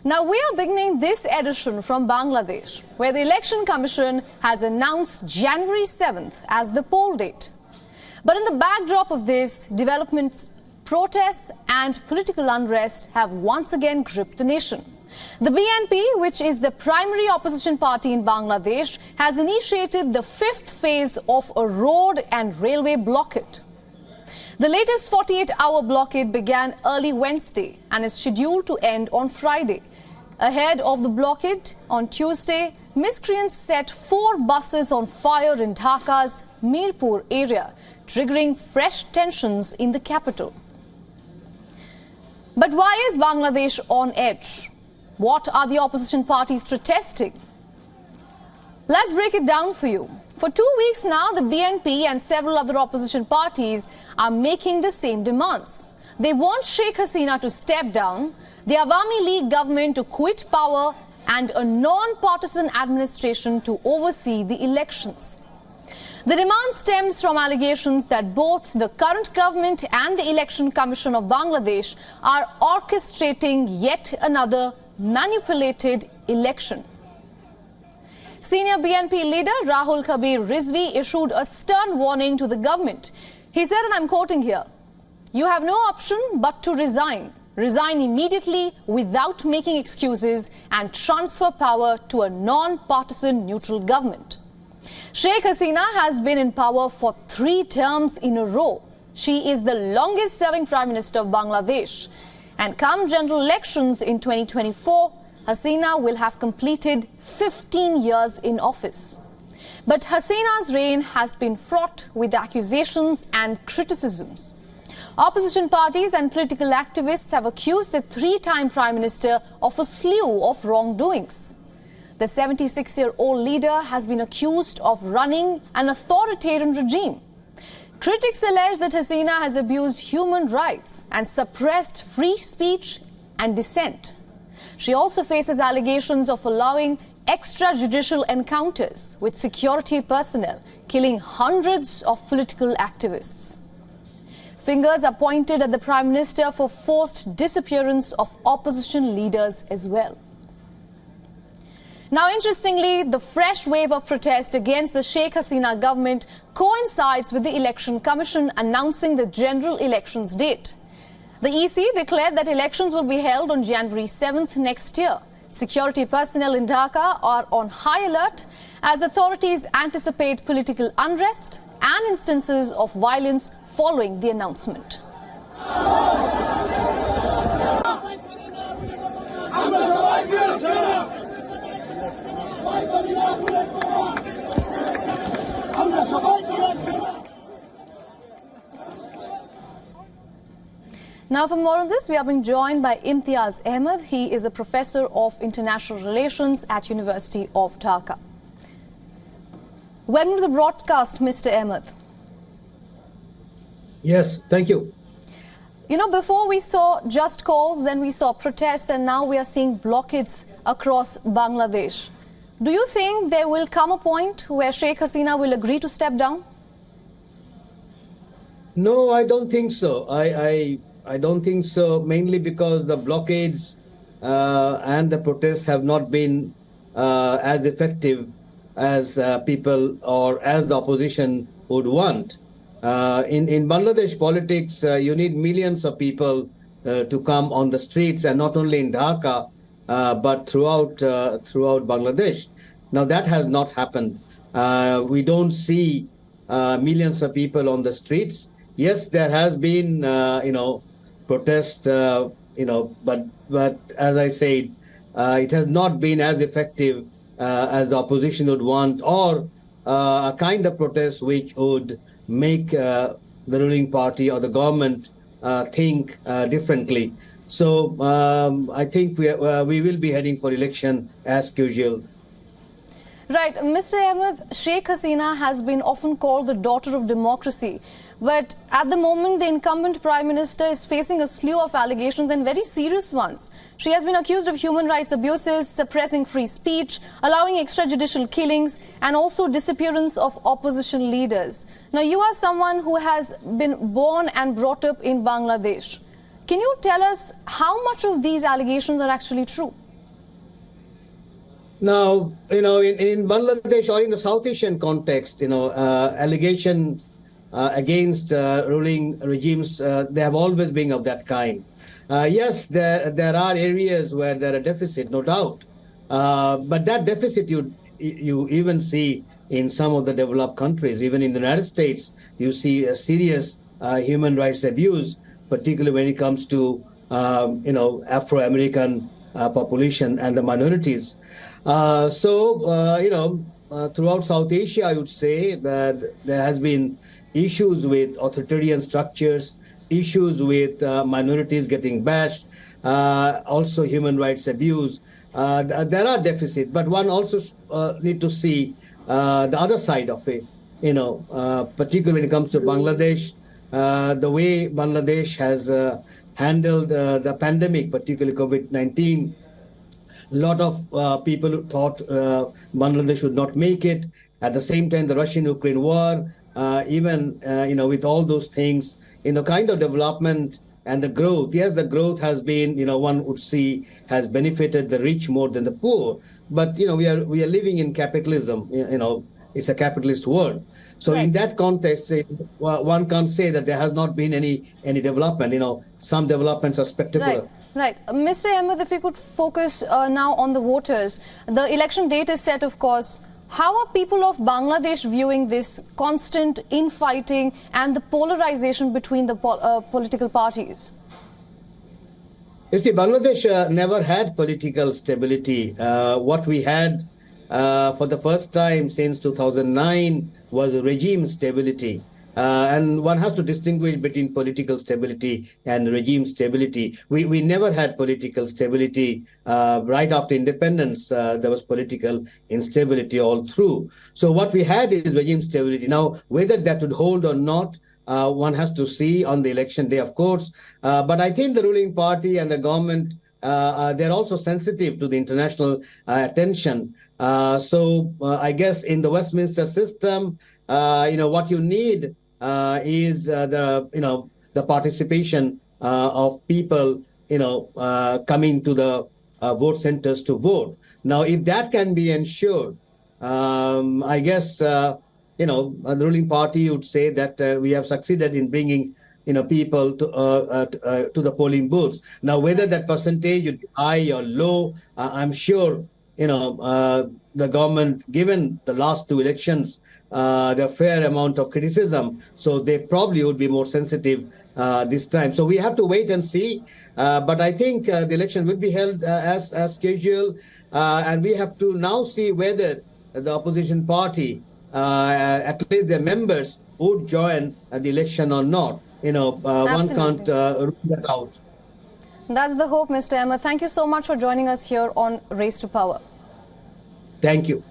Now we are beginning this edition from Bangladesh, where the Election Commission has announced January 7th as the poll date. But in the backdrop of this, developments, protests and political unrest have once again gripped the nation. The BNP, which is the primary opposition party in Bangladesh, has initiated the fifth phase of a road and railway blockade. The latest 48-hour blockade began early Wednesday and is scheduled to end on Friday. Ahead of the blockade, on Tuesday, miscreants set 4 buses on fire in Dhaka's Mirpur area, triggering fresh tensions in the capital. But why is Bangladesh on edge? What are the opposition parties protesting? Let's break it down for you. For 2 weeks now, the BNP and several other opposition parties are making the same demands. They want Sheikh Hasina to step down, the Awami League government to quit power, and a non-partisan administration to oversee the elections. The demand stems from allegations that both the current government and the Election Commission of Bangladesh are orchestrating yet another manipulated election. Senior BNP leader Rahul Kabir Rizvi issued a stern warning to the government. He said, and I'm quoting here, "You have no option but to resign. Resign immediately without making excuses and transfer power to a non-partisan neutral government." Sheikh Hasina has been in power for 3 terms in a row. She is the longest serving Prime Minister of Bangladesh. And come general elections in 2024, Hasina will have completed 15 years in office. But Hasina's reign has been fraught with accusations and criticisms. Opposition parties and political activists have accused the 3-time Prime Minister of a slew of wrongdoings. The 76-year-old leader has been accused of running an authoritarian regime. Critics allege that Hasina has abused human rights and suppressed free speech and dissent. She also faces allegations of allowing extrajudicial encounters with security personnel, killing hundreds of political activists. Fingers are pointed at the Prime Minister for forced disappearance of opposition leaders as well. Now, interestingly, the fresh wave of protest against the Sheikh Hasina government coincides with the Election Commission announcing the general elections date. The EC declared that elections will be held on January 7th next year. Security personnel in Dhaka are on high alert as authorities anticipate political unrest and instances of violence following the announcement. Now, for more on this, we are being joined by Imtiaz Ahmed. He is a professor of international relations at University of Dhaka. Welcome to the broadcast, Mr. Ahmed. Yes, thank you. You know, before we saw just calls, then we saw protests, and now we are seeing blockades across Bangladesh. Do you think there will come a point where Sheikh Hasina will agree to step down? No, I don't think so. I don't think so, mainly because the blockades and the protests have not been as effective as people or as the opposition would want. In Bangladesh politics, you need millions of people to come on the streets, and not only in Dhaka, but throughout Bangladesh. Now, that has not happened. We don't see millions of people on the streets. Yes, there has been, protest, but as I said, it has not been as effective as the opposition would want, or a kind of protest which would make the ruling party or the government think differently. So I think we will be heading for election as usual. Right. Mr. Ahmed, Sheikh Hasina has been often called the daughter of democracy. But at the moment, the incumbent Prime Minister is facing a slew of allegations, and very serious ones. She has been accused of human rights abuses, suppressing free speech, allowing extrajudicial killings, and also disappearance of opposition leaders. Now, you are someone who has been born and brought up in Bangladesh. Can you tell us how much of these allegations are actually true? Now, in Bangladesh or in the South Asian context, allegations against ruling regimes, they have always been of that kind. Yes, there are areas where there are deficit, no doubt. But that deficit you even see in some of the developed countries. Even in the United States, you see a serious human rights abuse, particularly when it comes to Afro-American population and the minorities. Throughout South Asia, I would say that there has been issues with authoritarian structures, issues with minorities getting bashed, also human rights abuse. There are deficits, but one also need to see the other side of it. Particularly when it comes to Bangladesh, the way Bangladesh has handled the pandemic, particularly COVID-19. A lot of people thought Bangladesh would not make it. At the same time, the Russian-Ukraine war, with all those things, kind of development and the growth. Yes, the growth has been, one would see, has benefited the rich more than the poor. But we are living in capitalism. It's a capitalist world. So in that context, one can't say that there has not been any development. Some developments are spectacular. Right. Mr. Ahmed, if we could focus now on the voters. The election date is set, of course. How are people of Bangladesh viewing this constant infighting and the polarization between the political parties? You see, Bangladesh never had political stability. What we had for the first time since 2009 was regime stability. And one has to distinguish between political stability and regime stability. We never had political stability. Right after independence, there was political instability all through. So what we had is regime stability. Now, whether that would hold or not, one has to see on the election day, of course. But I think the ruling party and the government, they're also sensitive to the international attention. I guess in the Westminster system, what you need is the participation of people, coming to the vote centers to vote. Now, if that can be ensured, I guess the ruling party would say that we have succeeded in bringing people to the polling booths. Now, whether that percentage would be high or low, I'm sure the government, given the last two elections, the fair amount of criticism, so they probably would be more sensitive this time. So we have to wait and see. But I think the election will be held as scheduled, and we have to now see whether the opposition party, at least their members, would join the election or not. One can't rule that out. That's the hope, Mr. Ahmed. Thank you so much for joining us here on Race to Power. Thank you.